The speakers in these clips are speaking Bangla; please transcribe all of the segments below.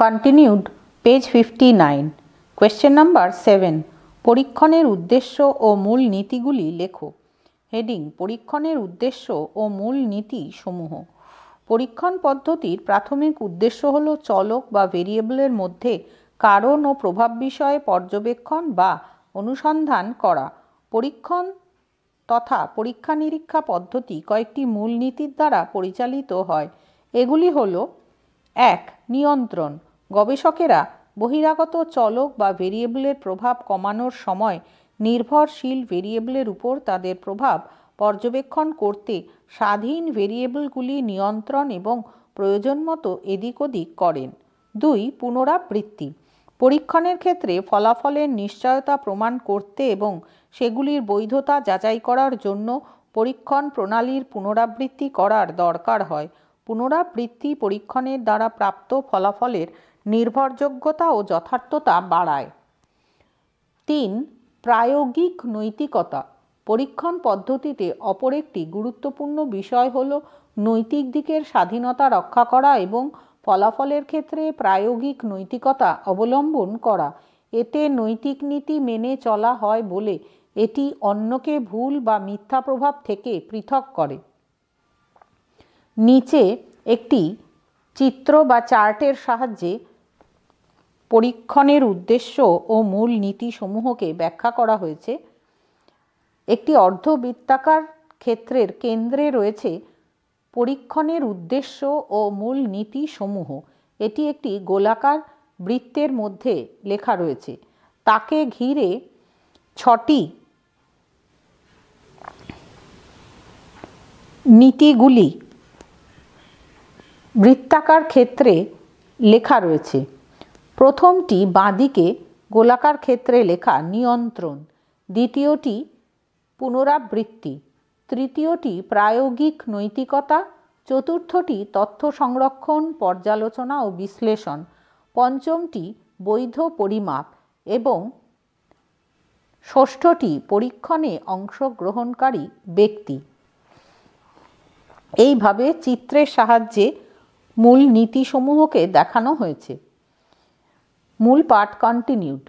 Continued, page 59. Question number 7. পরীক্ষণের উদ্দেশ্য ও মূল নীতিগুলি লেখো। হেডিং: পরীক্ষণের উদ্দেশ্য ও মূল নীতি সমূহ। পরীক্ষণ পদ্ধতির প্রাথমিক উদ্দেশ্য হল চলক বা ভেরিয়েবলের মধ্যে কারণ ও প্রভাব বিষয়ে পর্যবেক্ষণ বা অনুসন্ধান করা। পরীক্ষণ তথা পরীক্ষা নিরীক্ষা পদ্ধতি কয়েকটি মূল নীতির দ্বারা পরিচালিত হয়। এগুলি হল: 1. নিয়ন্ত্রণ। গবেষকেরা বহিরাগত চলক বা ভেরিয়েবলের প্রভাব কমানোর সময় নির্ভরশীল ভেরিয়েবলের উপর তাদের প্রভাব পর্যবেক্ষণ করতে স্বাধীন ভেরিয়েবলগুলি নিয়ন্ত্রণ এবং প্রয়োজন মতো এদিক ওদিক করেন। 2. পুনরাবৃত্তি। পরীক্ষণের ক্ষেত্রে ফলাফলের নিশ্চয়তা প্রমাণ করতে এবং সেগুলির বৈধতা যাচাই করার জন্য পরীক্ষণ প্রণালীর পুনরাবৃত্তি করার দরকার হয়। পুনরাবৃত্তি পরীক্ষণের দ্বারা প্রাপ্ত ফলাফলের নির্ভরযোগ্যতা ও যথার্থতা বাড়ায়। 3. প্রায়োগিক নৈতিকতা। পরীক্ষণ পদ্ধতিতে অপর একটি গুরুত্বপূর্ণ বিষয় হল নৈতিক দিকের স্বাধীনতা রক্ষা করা এবং ফলাফলের ক্ষেত্রে প্রায়োগিক নৈতিকতা অবলম্বন করা। এতে নৈতিক নীতি মেনে চলা হয় বলে এটি অন্যকে ভুল বা মিথ্যা প্রভাব থেকে পৃথক করে। নিচে একটি চিত্র বা চার্টের সাহায্যে পরীক্ষণের উদ্দেশ্য ও মূল নীতি সমূহকে ব্যাখ্যা করা হয়েছে। একটি অর্ধবৃত্তাকার ক্ষেত্রের কেন্দ্রে রয়েছে পরীক্ষণের উদ্দেশ্য ও মূল নীতি সমূহ। এটি একটি গোলাকার বৃত্তের মধ্যে লেখা রয়েছে। তাকে ঘিরে 6টি নীতিগুলি বৃত্তাকার ক্ষেত্রে লেখা রয়েছে। প্রথমটি বাঁদিকে গোলাকার ক্ষেত্রে লেখা নিয়ন্ত্রণ, দ্বিতীয়টি পুনরাবৃত্তি, তৃতীয়টি প্রায়োগিক নৈতিকতা, চতুর্থটি তথ্য সংরক্ষণ, পর্যালোচনা ও বিশ্লেষণ, পঞ্চমটি বৈধ পরিমাপ এবং ষষ্ঠটি পরীক্ষণে অংশগ্রহণকারী ব্যক্তি। এইভাবে চিত্রের সাহায্যে মূল নীতিসমূহকে দেখানো হয়েছে। মূল পাঠ কন্টিনিউড।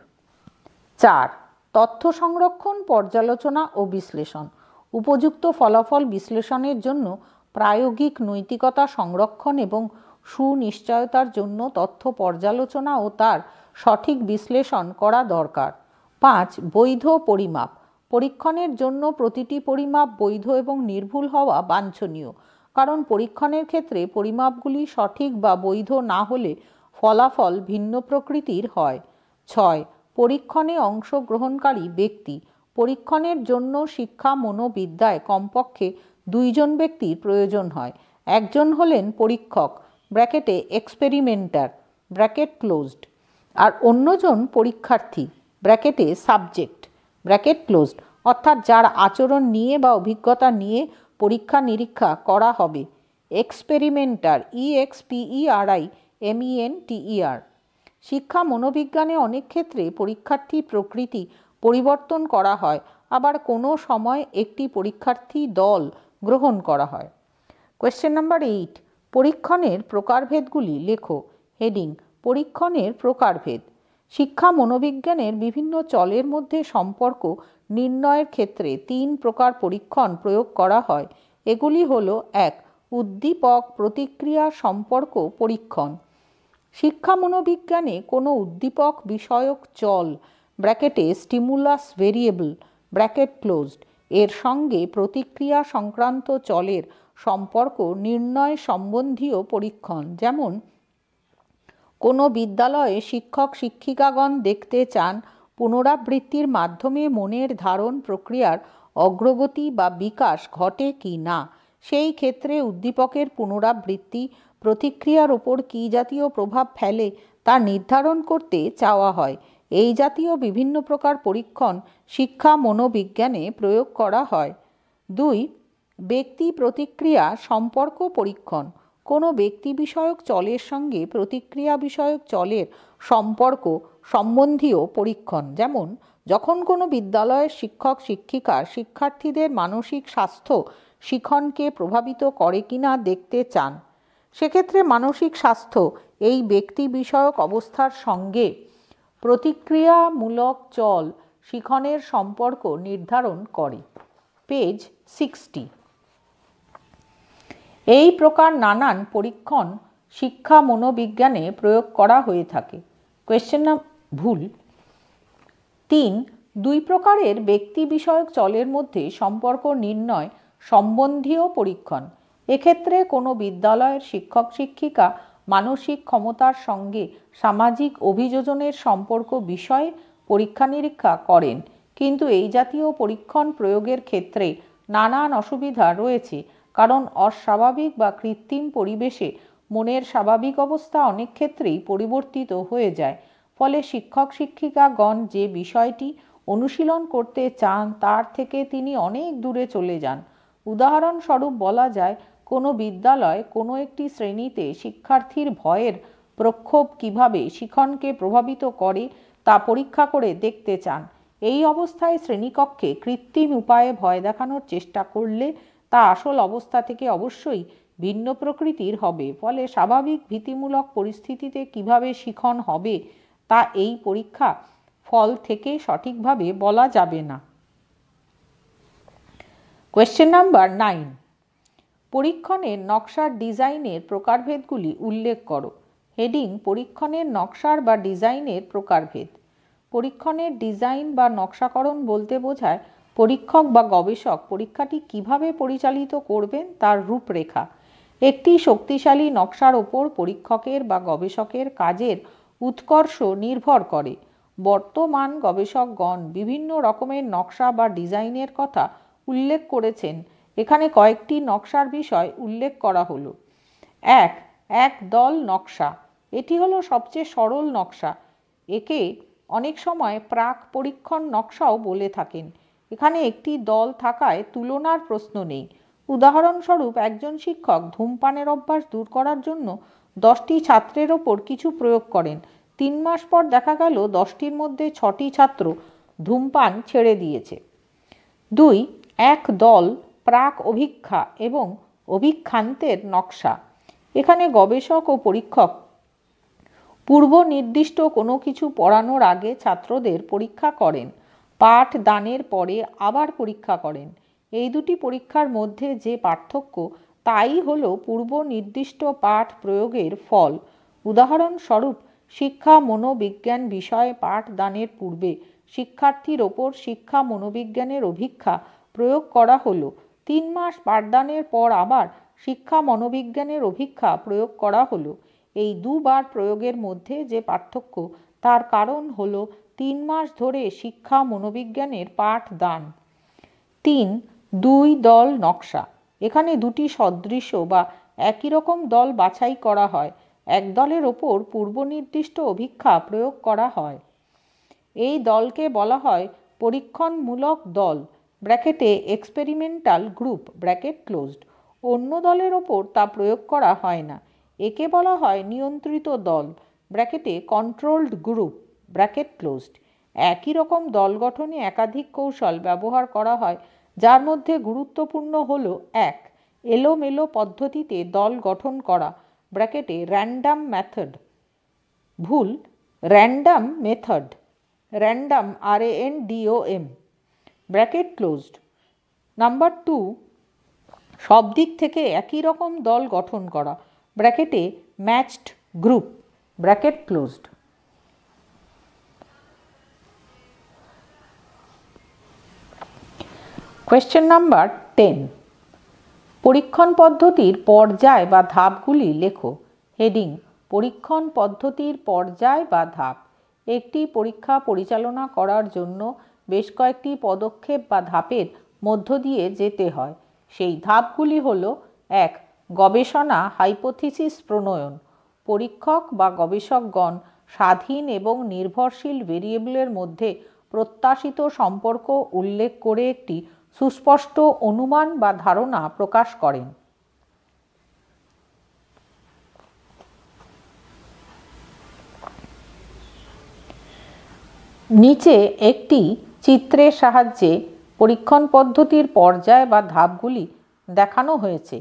4. তথ্য সংরক্ষণ, পর্যালোচনা ও বিশ্লেষণ। উপযুক্ত ফলাফল বিশ্লেষণের জন্য প্রায়োগিক নৈতিকতা সংরক্ষণ এবং সুনিশ্চয়তার জন্য তথ্য পর্যালোচনা ও তার সঠিক বিশ্লেষণ করা দরকার। 5. বৈধ পরিমাপ। পরীক্ষণের জন্য প্রতিটি পরিমাপ বৈধ এবং নির্ভুল হওয়া বাঞ্ছনীয়, কারণ পরীক্ষণের ক্ষেত্রে পরিমাপগুলি সঠিক বা বৈধ না হলে ফলাফল ভিন্ন প্রকৃতির হয়। 6. পরীক্ষণে অংশগ্রহণকারী ব্যক্তি। পরীক্ষণের জন্য শিক্ষা মনোবিদ্যায় কমপক্ষে 2 জন ব্যক্তির প্রয়োজন হয়। একজন হলেন পরীক্ষক ব্র্যাকেটে এক্সপেরিমেন্টার ব্র্যাকেট ক্লোজড, আর অন্যজন পরীক্ষার্থী ব্র্যাকেটে সাবজেক্ট ব্র্যাকেট ক্লোজড, অর্থাৎ যার আচরণ নিয়ে বা অভিজ্ঞতা নিয়ে পরীক্ষা নিরীক্ষা করা হবে। এক্সপেরিমেন্টার EXPERIMENTER। শিক্ষা মনোবিজ্ঞানে অনেক ক্ষেত্রে পরীক্ষার্থী প্রকৃতি পরিবর্তন করা হয়, আবার কোনো সময় একটি পরীক্ষার্থী দল গ্রহণ করা হয়। Question number 8. পরীক্ষণের প্রকারভেদগুলি লেখো। হেডিং: পরীক্ষণের প্রকারভেদ। শিক্ষা মনোবিজ্ঞানের বিভিন্ন চলের মধ্যে সম্পর্ক নির্ণয়ের ক্ষেত্রে 3 প্রকার পরীক্ষণ প্রয়োগ করা হয়। এগুলি হল: 1. উদ্দীপক প্রতিক্রিয়া সম্পর্ক পরীক্ষণ। শিক্ষা মনোবিজ্ঞানে কোনো উদ্দীপক বিষয়ক চল ব্র্যাকেটে স্টিমুলাস ভেরিয়েবল ব্র্যাকেট ক্লোজড এর সঙ্গে প্রতিক্রিয়া সংক্রান্ত চলের সম্পর্ক নির্ণয় সম্বন্ধীয় পরীক্ষণ। যেমন, কোনো বিদ্যালয়ে শিক্ষক শিক্ষিকাগণ দেখতে চান পুনরাবৃত্তির মাধ্যমে মনের ধারণ প্রক্রিয়ার অগ্রগতি বা বিকাশ ঘটে কি না। সেই ক্ষেত্রে উদ্দীপকের পুনরাবৃত্তি প্রতিক্রিয়ার ওপর কী জাতীয় প্রভাব ফেলে তা নির্ধারণ করতে চাওয়া হয়। এই জাতীয় বিভিন্ন প্রকার পরীক্ষণ শিক্ষা মনোবিজ্ঞানে প্রয়োগ করা হয়। 2. ব্যক্তি প্রতিক্রিয়া সম্পর্ক পরীক্ষণ। কোনো ব্যক্তি বিষয়ক চলের সঙ্গে প্রতিক্রিয়া বিষয়ক চলের সম্পর্ক সম্বন্ধীয় পরীক্ষণ। যেমন, যখন কোনো বিদ্যালয়ের শিক্ষক শিক্ষিকা শিক্ষার্থীদের মানসিক স্বাস্থ্য শিখনকে প্রভাবিত করে কিনা দেখতে চান, সেক্ষেত্রে মানসিক স্বাস্থ্য এই ব্যক্তি বিষয়ক অবস্থার সঙ্গে প্রতিক্রিয়ামূলক চল শিখনের সম্পর্ক নির্ধারণ করে। পেজ 60। এই প্রকার নানান পরীক্ষণ শিক্ষা মনোবিজ্ঞানে প্রয়োগ করা হয়ে থাকে। ভুল। 3. দুই প্রকারের ব্যক্তি বিষয়ক চলের মধ্যে সম্পর্ক নির্ণয় সম্বন্ধীয় পরীক্ষণ। এক্ষেত্রে কোনো বিদ্যালয়ের শিক্ষক শিক্ষিকা মানসিক ক্ষমতার সঙ্গে সামাজিক অভিযোজনের সম্পর্ক বিষয়ে পরীক্ষা নিরীক্ষা করেন, কিন্তু এই জাতীয় পরীক্ষণ প্রয়োগের ক্ষেত্রে নানান অসুবিধা রয়েছে, কারণ অস্বাভাবিক বা কৃত্রিম পরিবেশে মনের স্বাভাবিক অবস্থা অনেক ক্ষেত্রেই পরিবর্তিত হয়ে যায়। ফলে শিক্ষক শিক্ষিকাগণ যে বিষয়টি অনুশীলন করতে চান তার থেকে তিনি অনেক দূরে চলে যান। উদাহরণস্বরূপ বলা যায়, কোনো বিদ্যালয় কোনো একটি শ্রেণীতে শিক্ষার্থীর ভয়ের প্রক্ষোভ কিভাবে শিখনকে প্রভাবিত করে তা পরীক্ষা করে দেখতে চান। এই অবস্থায় শ্রেণীকক্ষে কৃত্রিম উপায়ে ভয় দেখানোর চেষ্টা করলে তা আসল অবস্থা থেকে অবশ্যই ভিন্ন প্রকৃতির হবে। ফলে স্বাভাবিক ভীতিমূলক পরিস্থিতিতে কিভাবে শিখন হবে তা এই পরীক্ষা ফল থেকে সঠিকভাবে বলা যাবে না। Question number 9। পরীক্ষণের নকশার ডিজাইনের প্রকারভেদগুলি উল্লেখ করো। হেডিং: পরীক্ষণের নকশার বা ডিজাইনের প্রকারভেদ। পরীক্ষণের ডিজাইন বা নকশাকরণ বলতে বোঝায় পরীক্ষক বা গবেষক পরীক্ষাটি কিভাবে পরিচালিত করবেন তার রূপরেখা। একটি শক্তিশালী নকশার ওপর পরীক্ষকের বা গবেষকের কাজের উৎকর্ষ নির্ভর করে। বর্তমান গবেষকগণ বিভিন্ন রকমের নকশা বা ডিজাইনের কথা উল্লেখ করেছেন। এখানে কয়েকটি নকশার বিষয় উল্লেখ করা হলো। এক দল নকশা। এটি হলো সবচেয়ে সরল নকশা। একে অনেক সময় প্রাক পরীক্ষণ নকশাও বলে থাকেন। এখানে একটি দল থাকায় তুলনার প্রশ্ন নেই। উদাহরণস্বরূপ, একজন শিক্ষক ধূমপানের অভ্যাস দূর করার জন্য 10টি ছাত্রের ওপর কিছু প্রয়োগ করেন। 3 মাস পর দেখা গেল 10টির মধ্যে 6টি ছাত্র ধূমপান ছেড়ে দিয়েছে। 2. এক দল প্রাক অভিক্ষা এবং অভিক্ষান্তের নকশা। এখানে গবেষক ও পরীক্ষক পূর্ব নির্দিষ্ট কোনো কিছু পড়ানোর আগে ছাত্রদের পরীক্ষা করেন, পাঠ দানের পরে আবার পরীক্ষা করেন। এই দুটি পরীক্ষার মধ্যে যে পার্থক্য তাই হলো পূর্ব নির্দিষ্ট পাঠ প্রয়োগের ফল। উদাহরণস্বরূপ, শিক্ষা মনোবিজ্ঞান বিষয়ে পাঠ দানের পূর্বে শিক্ষার্থীর ওপর শিক্ষা মনোবিজ্ঞানের অভিক্ষা প্রয়োগ করা হলো। 3 মাস পাঠদানের পর আবার শিক্ষা মনোবিজ্ঞানের অভিক্ষা প্রয়োগ করা হলো। এই দুবার প্রয়োগের মধ্যে যে পার্থক্য তার কারণ হলো 3 মাস ধরে শিক্ষা মনোবিজ্ঞানের পাঠ দান। 3. দুই দল নকশা। এখানে দুটি সদৃশ্য বা একই রকম দল বাছাই করা হয়। এক দলের ওপর পূর্বনির্দিষ্ট অভিক্ষা প্রয়োগ করা হয়। এই দলকে বলা হয় পরীক্ষণমূলক দল ব্র্যাকেটে এক্সপেরিমেন্টাল গ্রুপ ব্র্যাকেট ক্লোজড। অন্য দলের ওপর তা প্রয়োগ করা হয় না। একে বলা হয় নিয়ন্ত্রিত দল ব্র্যাকেটে কন্ট্রোলড গ্রুপ ব্র্যাকেট ক্লোজড। একই রকম দল গঠনে একাধিক কৌশল ব্যবহার করা হয়, যার মধ্যে গুরুত্বপূর্ণ হল: 1. এলোমেলো পদ্ধতিতে দল গঠন করা ব্র্যাকেটে র্যান্ডাম মেথড। ভুল, random method, random RANDOM bracket closed. Number 2, সব দিক থেকে একই রকম দল গঠন করা ব্র্যাকেটে matched group bracket closed. Question number 10। পরীক্ষণ পদ্ধতির পর্যায় বা ধাপগুলি লেখো। হেডিং: পরীক্ষণ পদ্ধতির পর্যায় বা ধাপ। একটি পরীক্ষা পরিচালনা করার জন্য বেশ কয়েকটি পদক্ষেপ বা ধাপের মধ্য দিয়ে যেতে হয়। সেই ধাপগুলি হল: 1. গবেষণা হাইপোথিসিস প্রণয়ন। পরীক্ষক বা গবেষকগণ স্বাধীন এবং নির্ভরশীল ভেরিয়েবলের মধ্যে প্রত্যাশিত সম্পর্ক উল্লেখ করে একটি সুস্পষ্ট অনুমান বা ধারণা প্রকাশ করেন। নিচে একটি চিত্রের সাহায্যে পরীক্ষণ পদ্ধতির পর্যায় বা ধাপগুলি দেখানো হয়েছে।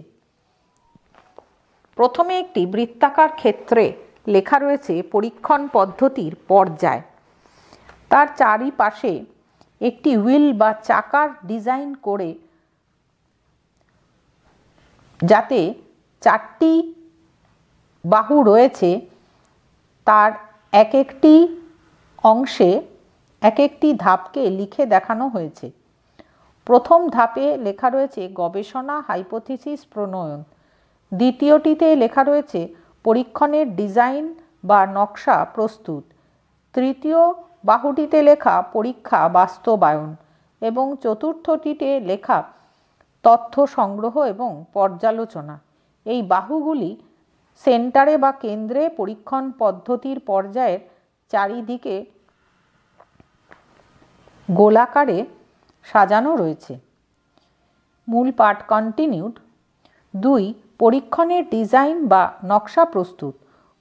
প্রথমে একটি বৃত্তাকার ক্ষেত্রে লেখা রয়েছে পরীক্ষণ পদ্ধতির পর্যায়। তার চারিপাশে একটি হুইল বা চাকার ডিজাইন করে যাতে 4টি বাহু রয়েছে, তার এক একটি অংশে এক একটি ধাপকে লিখে দেখানো হয়েছে। প্রথম ধাপে লেখা রয়েছে গবেষণা, হাইপোথিসিস, প্রণয়ন। দ্বিতীয়টিতে লেখা রয়েছে পরীক্ষণের ডিজাইন বা নকশা প্রস্তুত। তৃতীয় বাহুটিতে লেখা পরীক্ষা, বাস্তবায়ন এবং চতুর্থটিতে লেখা তথ্য সংগ্রহ এবং পর্যালোচনা। এই বাহুগুলি সেন্টারে বা কেন্দ্রে পরীক্ষণ পদ্ধতির পর্যায়ের চারিদিকে গোলাকারে সাজানো রয়েছে। মূল পাঠ কন্টিনিউড। 2. পরীক্ষণের ডিজাইন বা নকশা প্রস্তুত।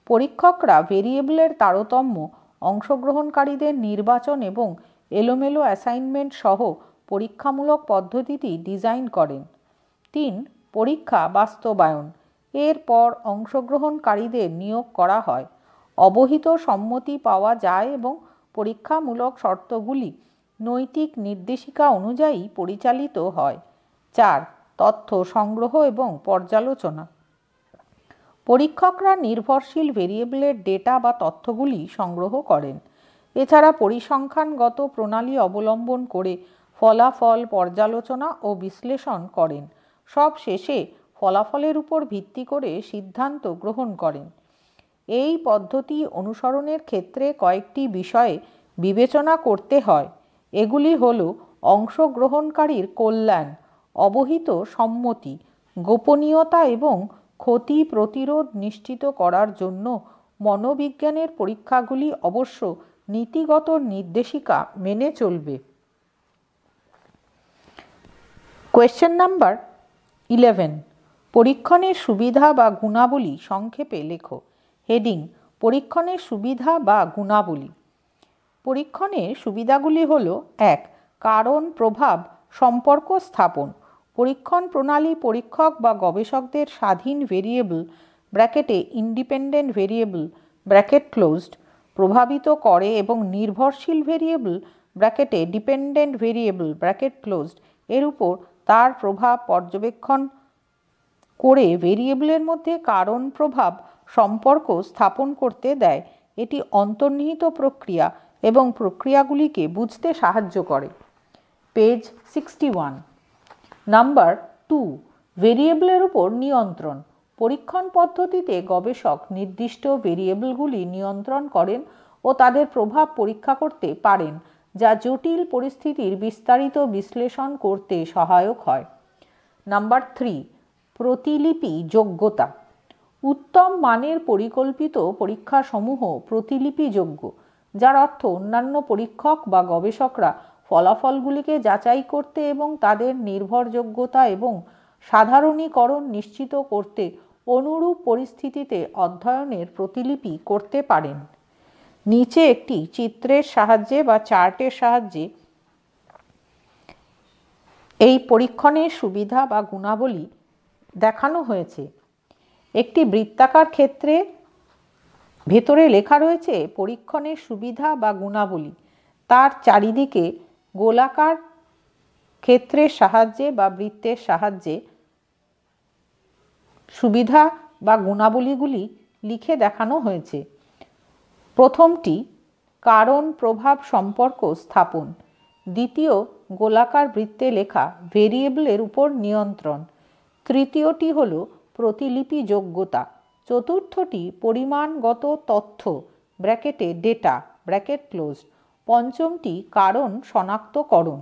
পরীক্ষকরা ভেরিয়েবলের তারতম্য, অংশগ্রহণকারীদের নির্বাচন এবং এলোমেলো অ্যাসাইনমেন্ট সহ পরীক্ষামূলক পদ্ধতিটি ডিজাইন করেন। 3. পরীক্ষা, বাস্তবায়ন। এরপর অংশগ্রহণকারীদের নিয়োগ করা হয়, অবহিত সম্মতি পাওয়া যায় এবং পরীক্ষামূলক শর্তগুলি নৈতিক নির্দেশিকা অনুযায়ী পরিচালিত হয়। 4. তথ্য সংগ্রহ এবং পর্যালোচনা। পরীক্ষকরা নির্ভরশীল ভেরিয়েবলের ডেটা বা তথ্যগুলি সংগ্রহ করেন। এছাড়া পরিসংখ্যানগত প্রণালী অবলম্বন করে ফলাফল পর্যালোচনা ও বিশ্লেষণ করেন। সব শেষে ফলাফলের উপর ভিত্তি করে সিদ্ধান্ত গ্রহণ করেন। এই পদ্ধতি অনুসরণের ক্ষেত্রে কয়েকটি বিষয়ে বিবেচনা করতে হয়। এগুলি হল অংশগ্রহণকারীর কল্যাণ, অবহিত সম্মতি, গোপনীয়তা এবং ক্ষতি প্রতিরোধ নিশ্চিত করার জন্য মনোবিজ্ঞানের পরীক্ষাগুলি অবশ্য নীতিগত নির্দেশিকা মেনে চলবে। Question number 11। পরীক্ষণের সুবিধা বা গুণাবলী সংক্ষেপে লেখো। হেডিং: পরীক্ষণের সুবিধা বা গুণাবলী। পরীক্ষণের সুবিধাগুলি হল: 1. কারণ প্রভাব সম্পর্ক স্থাপন। পরীক্ষণ প্রণালী পরীক্ষক বা গবেষকদের স্বাধীন ভেরিয়েবল ব্র্যাকেটে ইন্ডিপেন্ডেন্ট ভেরিয়েবল ব্র্যাকেট ক্লোজড প্রভাবিত করে এবং নির্ভরশীল ভেরিয়েবল ব্র্যাকেটে ডিপেন্ডেন্ট ভেরিয়েবল ব্র্যাকেট ক্লোজড এর উপর তার প্রভাব পর্যবেক্ষণ করে ভেরিয়েবলের মধ্যে কারণ প্রভাব সম্পর্ক স্থাপন করতে দেয়। এটি অন্তর্নিহিত প্রক্রিয়া এবং প্রক্রিয়াগুলিকে বুঝতে সাহায্য করে। পেজ 61। নাম্বার 2। ভেরিয়েবলের উপর নিয়ন্ত্রণ। পরীক্ষণ পদ্ধতিতে গবেষক নির্দিষ্ট ভেরিয়েবলগুলি নিয়ন্ত্রণ করেন ও তাদের প্রভাব পরীক্ষা করতে পারেন, যা জটিল পরিস্থিতির বিস্তারিত বিশ্লেষণ করতে সহায়ক হয়। নাম্বার 3। প্রতিলিপি যোগ্যতা। উত্তম মানের পরিকল্পিত পরীক্ষাসমূহ প্রতিলিপিযোগ্য, যার অর্থ অন্যান্য পরীক্ষক বা গবেষকরা ফলাফলগুলিকে যাচাই করতে এবং তাদের নির্ভরযোগ্যতা এবং সাধারণীকরণ নিশ্চিত করতে অনুরূপ পরিস্থিতিতে অধ্যয়নের প্রতিলিপি করতে পারেন। নিচে একটি চিত্রের সাহায্যে বা চার্টের সাহায্যে এই পরীক্ষণের সুবিধা বা গুণাবলী দেখানো হয়েছে। একটি বৃত্তাকার ক্ষেত্রে ভেতরে লেখা রয়েছে পরীক্ষণের সুবিধা বা গুণাবলী। তার চারিদিকে গোলাকার ক্ষেত্রের সাহায্যে বা বৃত্তের সাহায্যে সুবিধা বা গুণাবলীগুলি লিখে দেখানো হয়েছে। প্রথমটি কারণ প্রভাব সম্পর্ক স্থাপন। দ্বিতীয় গোলাকার বৃত্তে লেখা ভেরিয়েবলের উপর নিয়ন্ত্রণ। তৃতীয়টি হল প্রতিলিপি যোগ্যতা। চতুর্থটি পরিমাণগত তথ্য ব্র্যাকেটে ডেটা ব্র্যাকেট ক্লোজ। পঞ্চমটি কারণ শনাক্তকরণ।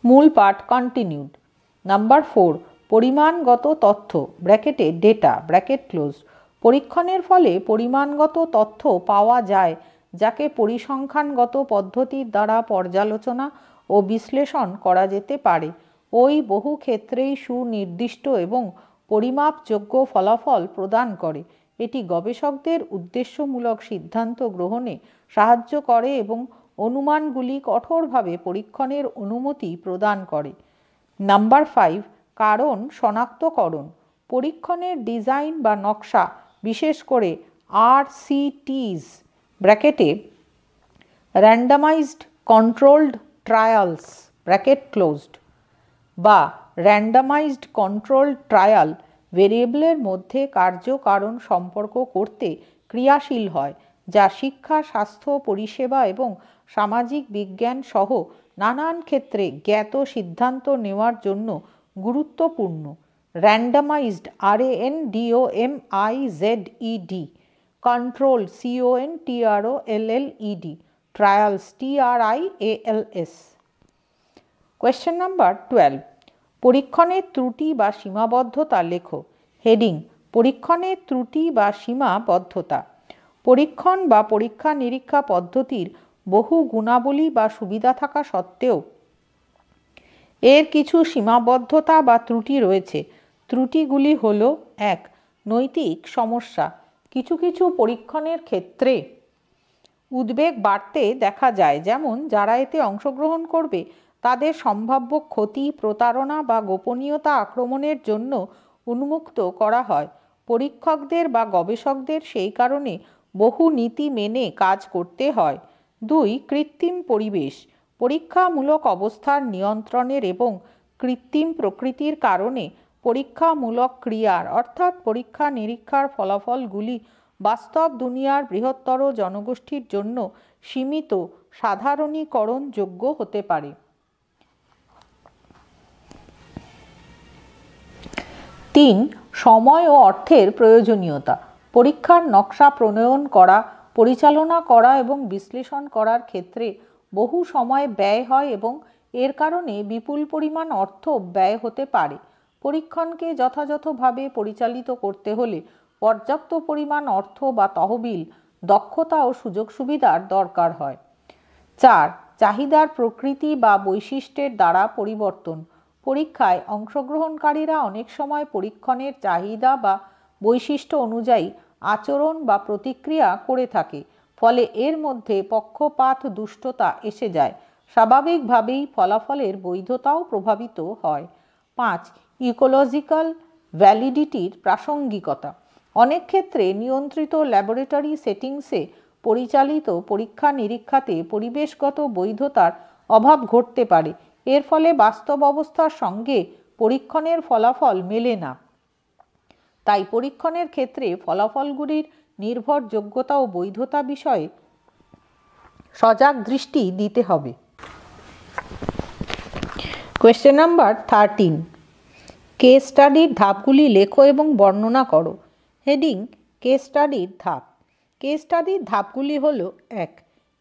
মূল পাঠ কন্টিনিউড। নাম্বার 4। পরিমাণগত তথ্য ব্র্যাকেটে ডেটা ব্র্যাকেট ক্লোজ। পরীক্ষণের ফলে পরিমাণগত তথ্য পাওয়া যায়, যাকে পরিসংখ্যানগত পদ্ধতির দ্বারা পর্যালোচনা ও বিশ্লেষণ করা যেতে পারে। ওই বহু ক্ষেত্রেই সুনির্দিষ্ট এবং পরিমাপযোগ্য ফলাফল প্রদান করে। এটি গবেষকদের উদ্দেশ্যমূলক সিদ্ধান্ত গ্রহণে সাহায্য করে এবং অনুমানগুলি কঠোরভাবে পরীক্ষণের অনুমতি প্রদান করে। নাম্বার 5। কারণ শনাক্তকরণ। পরীক্ষণের ডিজাইন বা নকশা বিশেষ করে RCTs ব্র্যাকেটে randomised controlled trials bracket closed বা র্যান্ডামাইজড কন্ট্রোলড ট্রায়াল ভেরিয়েবলের মধ্যে কার্য-কারণ সম্পর্ক করতে ক্রিয়াশীল হয়, যা শিক্ষা, স্বাস্থ্য, পরিষেবা এবং সামাজিক বিজ্ঞান সহ নানান ক্ষেত্রে জ্ঞাত সিদ্ধান্ত নেওয়ার জন্য গুরুত্বপূর্ণ। র্যান্ডামাইজড RANDOMIZED, controlled CONTROLLED, trials TRIALS। Question number 12, পরীক্ষণের ত্রুটি বা সীমাবদ্ধতা লেখো। হেডিং: পরীক্ষণের ত্রুটি বা সীমাবদ্ধতা। পরীক্ষণ বা পরীক্ষা নিরীক্ষা পদ্ধতির বহু গুণাবলী বা সুবিধা থাকা সত্ত্বেও এর কিছু সীমাবদ্ধতা বা ত্রুটি রয়েছে। ত্রুটিগুলি হল: 1. নৈতিক সমস্যা। কিছু কিছু পরীক্ষণের ক্ষেত্রে উদ্বেগ বাড়তে দেখা যায়, যেমন যারা এতে অংশগ্রহণ করবে তাদের সম্ভাব্য ক্ষতি, প্রতারণা বা গোপনীয়তা আক্রমণের জন্য উন্মুক্ত করা হয়। পরীক্ষকদের বা গবেষকদের সেই কারণে বহু নীতি মেনে কাজ করতে হয়। 2. কৃত্রিম পরিবেশ। পরীক্ষামূলক অবস্থার নিয়ন্ত্রণের এবং কৃত্রিম প্রকৃতির কারণে পরীক্ষামূলক ক্রিয়ার অর্থাৎ পরীক্ষা নিরীক্ষার ফলাফলগুলি বাস্তব দুনিয়ার বৃহত্তর জনগোষ্ঠীর জন্য সীমিত সাধারণীকরণযোগ্য হতে পারে। 3. সময় ও অর্থের প্রয়োজনীয়তা। পরীক্ষার নকশা প্রণয়ন করা, পরিচালনা করা এবং বিশ্লেষণ করার ক্ষেত্রে বহু সময় ব্যয় হয় এবং এর কারণে বিপুল পরিমাণ অর্থ ব্যয় হতে পারে। পরীক্ষণকে যথাযথভাবে পরিচালিত করতে হলে পর্যাপ্ত পরিমাণ অর্থ বা তহবিল, দক্ষতা ও সুযোগ সুবিধার দরকার হয়। 4. চাহিদার প্রকৃতি বা বৈশিষ্ট্যের দ্বারা পরিবর্তন। পরীক্ষায় অংশগ্রহণকারীরা অনেক সময় পরীক্ষণের চাহিদা বা বৈশিষ্ট্য অনুযায়ী আচরণ বা প্রতিক্রিয়া করে থাকে, ফলে এর মধ্যে পক্ষপাত দুষ্টতা এসে যায়। স্বাভাবিকভাবেই ফলাফলের বৈধতাও প্রভাবিত হয়। 5. ইকোলজিক্যাল ভ্যালিডিটির প্রাসঙ্গিকতা। অনেক ক্ষেত্রে নিয়ন্ত্রিত ল্যাবরেটরি সেটিংসে পরিচালিত পরীক্ষা নিরীক্ষাতে পরিবেশগত বৈধতার অভাব ঘটতে পারে। এর ফলে বাস্তব অবস্থার সঙ্গে পরীক্ষণের ফলাফল মেলে না। তাই পরীক্ষণের ক্ষেত্রে ফলাফলগুলির নির্ভরযোগ্যতা ও বৈধতা বিষয়ে সজাগ দৃষ্টি দিতে হবে। কোয়েশ্চেন নাম্বার 13, কেস স্টাডির ধাপগুলি লেখো এবং বর্ণনা করো। হেডিং: কেস স্টাডির ধাপ। কেস স্টাডির ধাপগুলি হল: 1.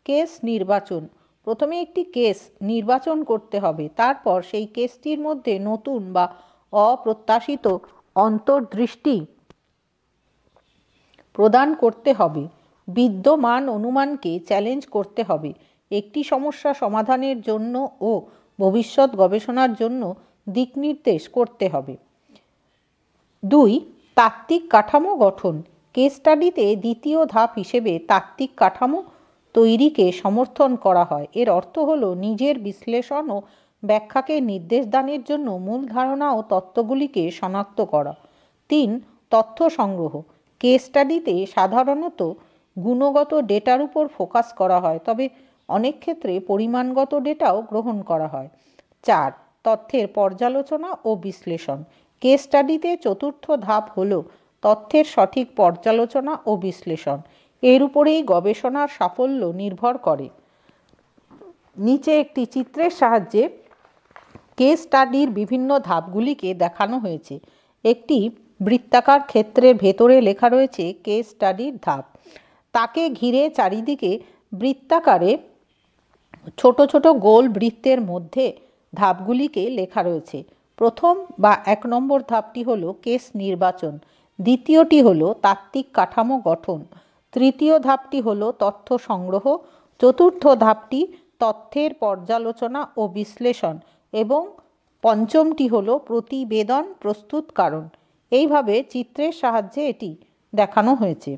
কেস নির্বাচন। প্রথমে একটি কেস নির্বাচন করতে হবে, তারপর সেই কেসটির মধ্যে নতুন বা অপ্রত্যাশিত অন্তর্দৃষ্টি প্রদান করতে হবে। বিদ্যমান অনুমানকে চ্যালেঞ্জ করতে হবে। একটি সমস্যা সমাধানের জন্য ও ভবিষ্যৎ গবেষণার জন্য দিকনির্দেশ করতে হবে। 2. তাত্ত্বিক কাঠামো গঠন। কেস স্টাডিতে দ্বিতীয় ধাপ হিসেবে তাত্ত্বিক কাঠামো তৈরিকে সমর্থন করা হয়। এর অর্থ হল নিজের বিশ্লেষণ ও ব্যাখ্যাকে নির্দেশদানের জন্য মূল ধারণা ও তত্ত্বগুলিকে শনাক্ত করা। 3. তথ্য সংগ্রহ। কেস স্টাডিতে সাধারণত গুণগত ডেটার উপর ফোকাস করা হয়, তবে অনেক ক্ষেত্রে পরিমাণগত ডেটাও গ্রহণ করা হয়। 4. তথ্যের পর্যালোচনা ও বিশ্লেষণ। কেস স্টাডিতে চতুর্থ ধাপ হল তথ্যের সঠিক পর্যালোচনা ও বিশ্লেষণ। এর উপরেই গবেষণার সাফল্য নির্ভর করে। নিচে একটি চিত্রের সাহায্যে কেস স্টাডির বিভিন্ন ধাপগুলিকে দেখানো হয়েছে। একটি বৃত্তাকার ক্ষেত্রের ভেতরে লেখা রয়েছে কেস স্টাডির ধাপ। তাকে ঘিরে চারিদিকে বৃত্তাকারে ছোট ছোট গোল বৃত্তের মধ্যে ধাপগুলিকে লেখা রয়েছে। প্রথম বা 1 নম্বর ধাপটি হলো কেস নির্বাচন, দ্বিতীয়টি হলো তাত্ত্বিক কাঠামো গঠন, তৃতীয় ধাপটি হলো তথ্য সংগ্রহ, চতুর্থ ধাপটি তথ্যের পর্যালোচনা ও বিশ্লেষণ এবং পঞ্চমটি হলো প্রতিবেদন প্রস্তুতকরণ। এইভাবে চিত্রের সাহায্যে এটি দেখানো হয়েছে।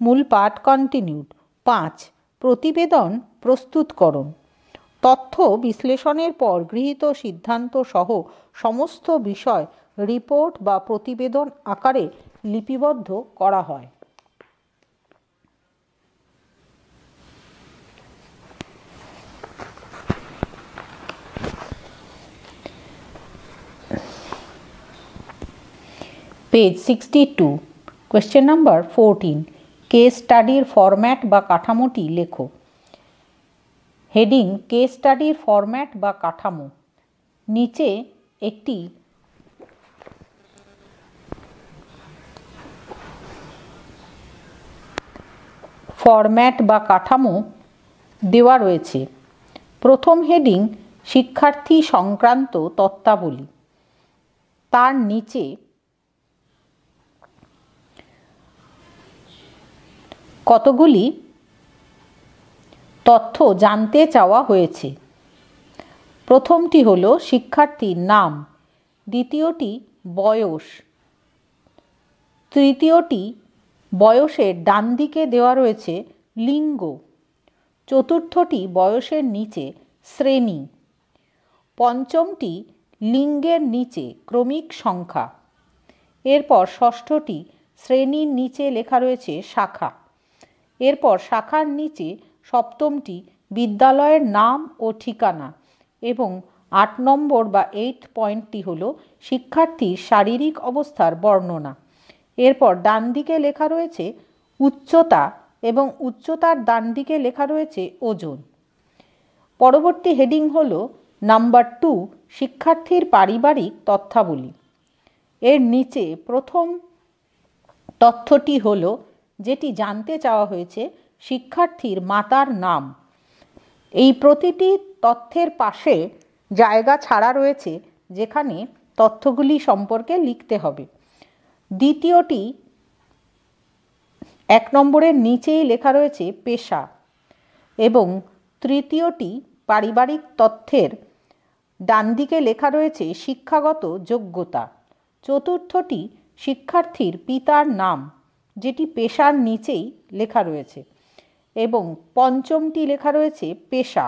মূল পাঠ কন্টিনিউড। 5. প্রতিবেদন প্রস্তুতকরণ। তথ্য বিশ্লেষণের পর গৃহীত সিদ্ধান্ত সহ সমস্ত বিষয় রিপোর্ট বা প্রতিবেদন আকারে লিপিবদ্ধ করা হয়। পেজ 62, কোয়েশ্চেন নাম্বার 14, কেস স্টাডির ফরম্যাট বা কাঠামোটি লেখো। হেডিং কেস স্টাডির ফরম্যাট বা কাঠামো। নিচে একটি ফরম্যাট বা কাঠামো দেওয়া রয়েছে। প্রথম হেডিং শিক্ষার্থী সংক্রান্ত তথ্যাবলী। তার নিচে কতগুলি তথ্য জানতে চাওয়া হয়েছে। প্রথমটি হলো শিক্ষার্থীর নাম, দ্বিতীয়টি বয়স, তৃতীয়টি বয়সের ডান দিকে দেওয়া রয়েছে লিঙ্গ, চতুর্থটি বয়সের নিচে শ্রেণী, পঞ্চমটি লিঙ্গের নিচে ক্রমিক সংখ্যা, এরপর ষষ্ঠটি শ্রেণীর নিচে লেখা রয়েছে শাখা, এরপর শাখার নিচে সপ্তমটি বিদ্যালয়ের নাম ও ঠিকানা এবং 8 নম্বর বা 8 পয়েন্টটি হলো শিক্ষার্থীর শারীরিক অবস্থার বর্ণনা। এরপর ডান দিকে লেখা রয়েছে উচ্চতা এবং উচ্চতার ডান দিকে লেখা রয়েছে ওজন। পরবর্তী হেডিং হলো নাম্বার 2, শিক্ষার্থীর পারিবারিক তথ্যাবলী। এর নিচে প্রথম তথ্যটি হলো যেটি জানতে চাওয়া হয়েছে শিক্ষার্থীর মাতার নাম। এই প্রতিটি তথ্যের পাশে জায়গা ছাড়া রয়েছে যেখানে তথ্যগুলি সম্পর্কে লিখতে হবে। দ্বিতীয়টি 1 নম্বরের নিচেই লেখা রয়েছে পেশা এবং তৃতীয়টি পারিবারিক তথ্যের ডান দিকে লেখা রয়েছে শিক্ষাগত যোগ্যতা, চতুর্থটি শিক্ষার্থীর পিতার নাম যেটি পেশার নিচেই লেখা রয়েছে এবং পঞ্চমটি লেখা রয়েছে পেশা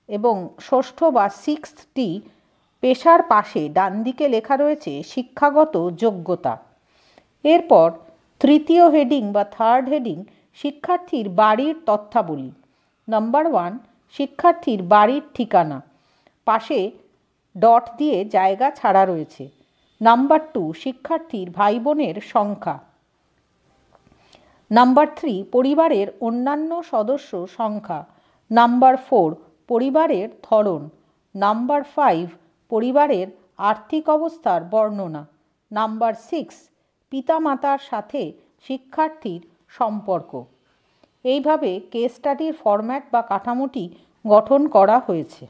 এবং ষষ্ঠ বা 6টি পেশার পাশে ডান দিকে লেখা রয়েছে শিক্ষাগত যোগ্যতা। এরপর তৃতীয় হেডিং বা 3rd হেডিং শিক্ষার্থীর বাড়ির তথ্যাবলী। নাম্বার 1, শিক্ষার্থীর বাড়ির ঠিকানা, পাশে ডট দিয়ে জায়গা ছাড়া রয়েছে। নাম্বার 2, শিক্ষার্থীর ভাই বোনের সংখ্যা। নাম্বার 3, পরিবারের অন্যান্য সদস্য সংখ্যা। নাম্বার 4, পরিবারের ধরন। নাম্বার 5, পরিবারের আর্থিক অবস্থার বর্ণনা। নাম্বার 6, পিতামাতার সাথে শিক্ষার্থীর সম্পর্ক। এইভাবে কেস স্টাডির ফরম্যাট বা কাঠামোটি গঠন করা হয়েছে।